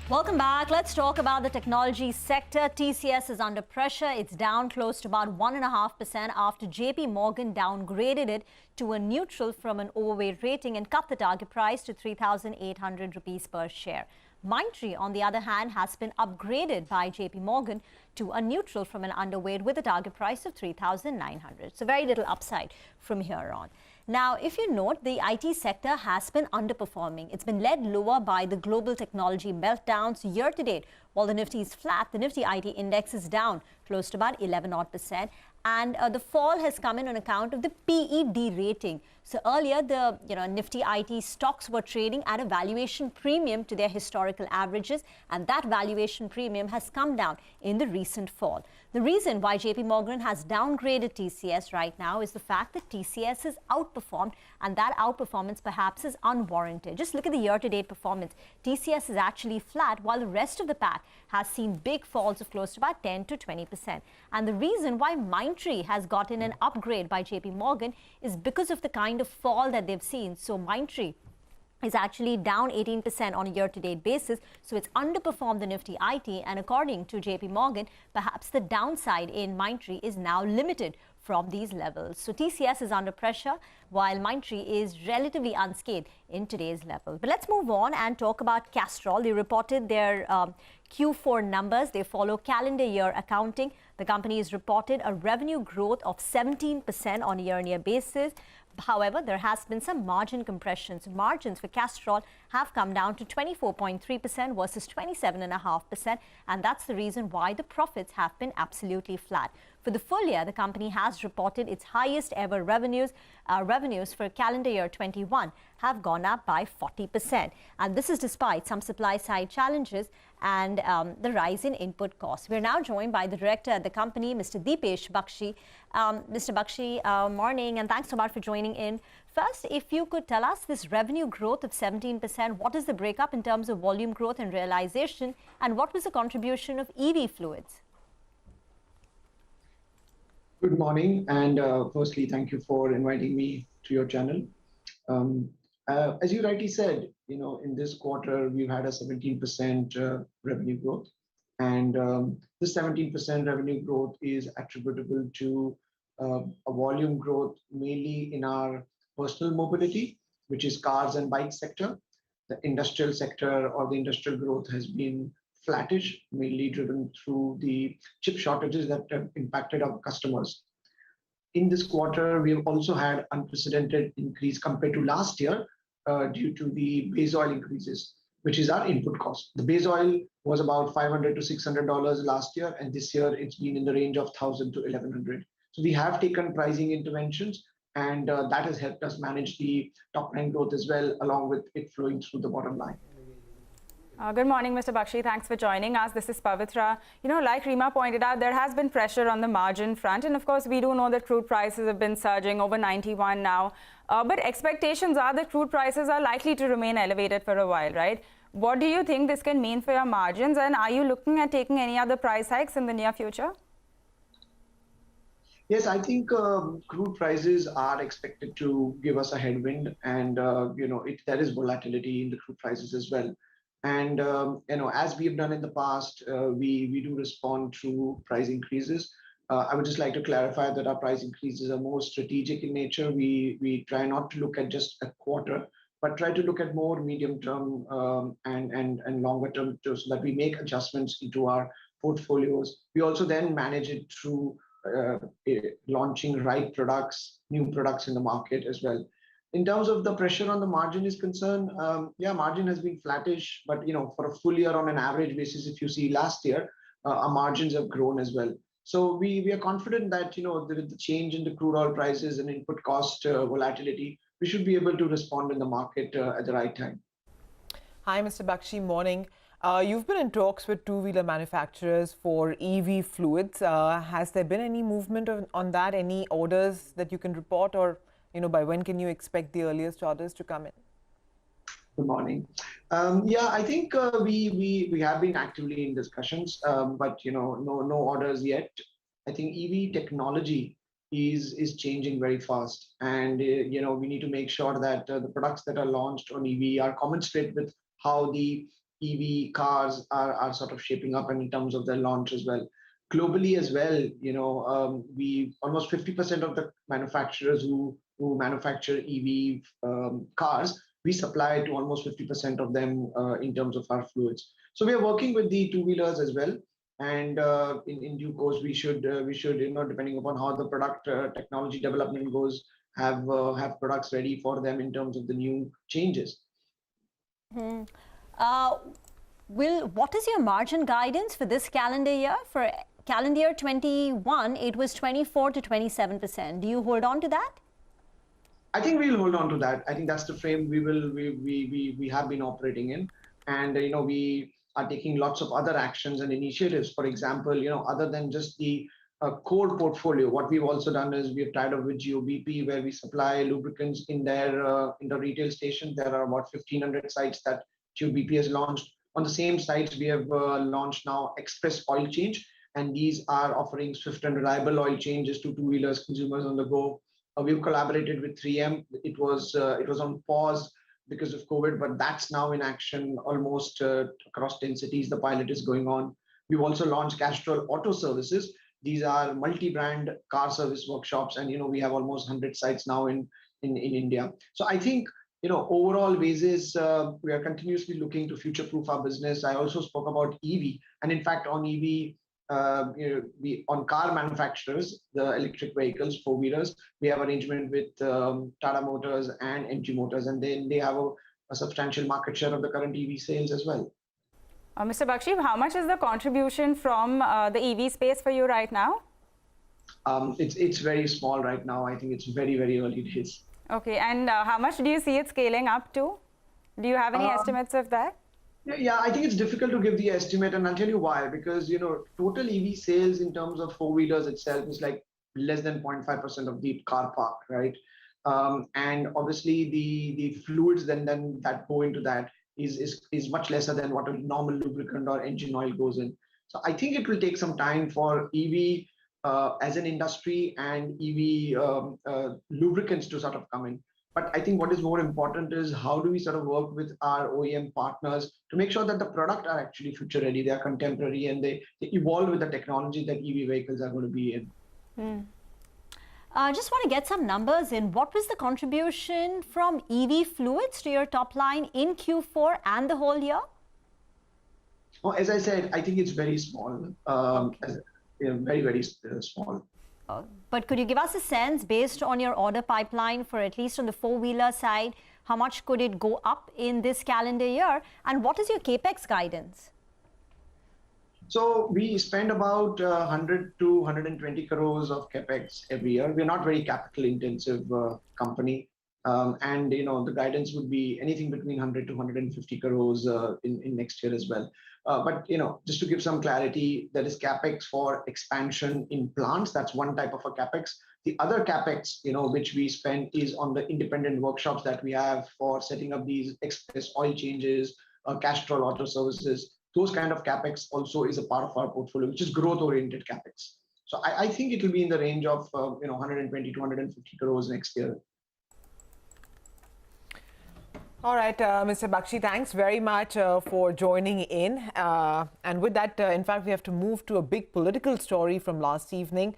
Welcome back. Let's talk about the technology sector. TCS is under pressure. It's down close to about 1.5% after JP Morgan downgraded it to a neutral from an overweight rating and cut the target price to 3,800 rupees per share. Mindtree, on the other hand, has been upgraded by JP Morgan to a neutral from an underweight with a target price of 3,900. So very little upside from here on. Now, if you note, the IT sector has been underperforming. It's been led lower by the global technology meltdowns year to date. While the Nifty is flat, the Nifty IT index is down close to about 11%. And the fall has come in on account of the PE rating. So earlier, the Nifty IT stocks were trading at a valuation premium to their historical averages, and that valuation premium has come down in the recent fall. The reason why JP Morgan has downgraded TCS right now is the fact that TCS has outperformed, and that outperformance perhaps is unwarranted. Just look at the year-to-date performance. TCS is actually flat, while the rest of the pack has seen big falls of close to about 10 to 20%. And the reason why Mindtree has gotten an upgrade by JP Morgan is because of the kind of fall that they've seen. So Mindtree is actually down 18% on a year-to-date basis. So it's underperformed the Nifty IT. And according to JP Morgan, perhaps the downside in Mindtree is now limited from these levels. So TCS is under pressure, while Mindtree is relatively unscathed in today's level. But let's move on and talk about Castrol. They reported their Q4 numbers. They follow calendar year accounting. The company has reported a revenue growth of 17% on a year-on-year basis. However, there has been some margin compression. So margins for Castrol have come down to 24.3% versus 27.5%, and that's the reason why the profits have been absolutely flat. For the full year, the company has reported its highest ever revenues. Revenues for calendar year 21 have gone up by 40%. And this is despite some supply side challenges and the rise in input costs. We're now joined by the director at the company, Mr. Deepesh Baxi. Mr. Baxi, morning, and thanks so much for joining in. First, if you could tell us this revenue growth of 17%, what is the breakup in terms of volume growth and realization, and what was the contribution of EV fluids? Good morning, and firstly, thank you for inviting me to your channel. As you rightly said, in this quarter, we've had a 17% revenue growth. And this 17% revenue growth is attributable to a volume growth mainly in our personal mobility, which is cars and bike sector. The industrial sector or the industrial growth has been flattish, mainly driven through the chip shortages that have impacted our customers. In this quarter, we have also had unprecedented increase compared to last year due to the base oil increases, which is our input cost. The base oil was about $500 to $600 last year, and this year it's been in the range of $1,000 to $1,100. So we have taken pricing interventions, and that has helped us manage the top line growth as well, along with it flowing through the bottom line. Good morning, Mr. Baxi. Thanks for joining us. This is Pavitra. Like Rima pointed out, there has been pressure on the margin front. And of course, we do know that crude prices have been surging over 91 now. But expectations are that crude prices are likely to remain elevated for a while, right? What do you think this can mean for your margins? And are you looking at taking any other price hikes in the near future? Yes, I think crude prices are expected to give us a headwind. And, there is volatility in the crude prices as well. And, as we have done in the past, we do respond to price increases. I would just like to clarify that our price increases are more strategic in nature. We try not to look at just a quarter, but try to look at more medium term and longer term so that we make adjustments into our portfolios. We also then manage it through launching right products, new products in the market as well. In terms of the pressure on the margin is concerned, margin has been flattish, but for a full year on an average basis, if you see last year, our margins have grown as well. So we are confident that with the change in the crude oil prices and input cost volatility, we should be able to respond in the market at the right time. Hi, Mr. Baxi. Morning. You've been in talks with two-wheeler manufacturers for EV fluids. Has there been any movement on that? Any orders that you can report, or by when can you expect the earliest orders to come in? Good morning. I think we have been actively in discussions, but no orders yet. I think EV technology is changing very fast, and we need to make sure that the products that are launched on EV are commensurate with how the EV cars are sort of shaping up and in terms of their launch as well. Globally as well, we almost 50% of the manufacturers who manufacture EV cars, we supply to almost 50% of them in terms of our fluids. So we are working with the two-wheelers as well, and in due course we should depending upon how the product technology development goes, have products ready for them in terms of the new changes. What is your margin guidance for this calendar year? For calendar year 21, it was 24 to 27%. Do you hold on to that? I think we'll hold on to that. I think that's the frame we have been operating in, and we are taking lots of other actions and initiatives. For example, other than just the core portfolio, what we've also done is we've tied up with GOBP, where we supply lubricants in the retail stations. There are about 1,500 sites that GOBP has launched. On the same sites, we have launched now express oil change, and these are offering swift and reliable oil changes to two-wheelers, consumers on the go. We've collaborated with 3M. It was on pause because of COVID, but that's now in action almost across 10 cities. The pilot is going on. We've also launched Castrol Auto Services. These are multi-brand car service workshops, and we have almost 100 sites now in India. So I think overall basis, we are continuously looking to future-proof our business. I also spoke about EV, and in fact on EV, on car manufacturers, the electric vehicles, four-wheelers, we have arrangement with Tata Motors and MG Motors, and then they have a substantial market share of the current EV sales as well. Mr. Baxi, how much is the contribution from the EV space for you right now? It's very small right now. I think it's very, very early days. Okay, and how much do you see it scaling up to? Do you have any estimates of that? Yeah, I think it's difficult to give the estimate, and I'll tell you why. Because total EV sales in terms of four-wheelers itself is like less than 0.5% of the car park, right? And obviously the fluids then that go into that is much lesser than what a normal lubricant or engine oil goes in. So I think it will take some time for EV as an industry and EV lubricants to sort of come in. But I think what is more important is how do we sort of work with our OEM partners to make sure that the product are actually future ready, they are contemporary, and they evolve with the technology that EV vehicles are going to be in. Just want to get some numbers in. What was the contribution from EV fluids to your top line in Q4 and the whole year? Oh, as I said, I think it's very small, very, very small. But could you give us a sense, based on your order pipeline, for at least on the four-wheeler side, how much could it go up in this calendar year? And what is your capex guidance? So we spend about 100 to 120 crores of capex every year. We're not very capital intensive company. And the guidance would be anything between 100 to 150 crores in next year as well. But just to give some clarity, that is capex for expansion in plants. That's one type of a capex. The other capex, which we spend, is on the independent workshops that we have for setting up these express oil changes, Castrol Auto Services. Those kind of capex also is a part of our portfolio, which is growth-oriented capex. So I think it will be in the range of 120 to 150 crores next year. All right, Mr. Baxi, thanks very much for joining in. And with that, in fact, we have to move to a big political story from last evening.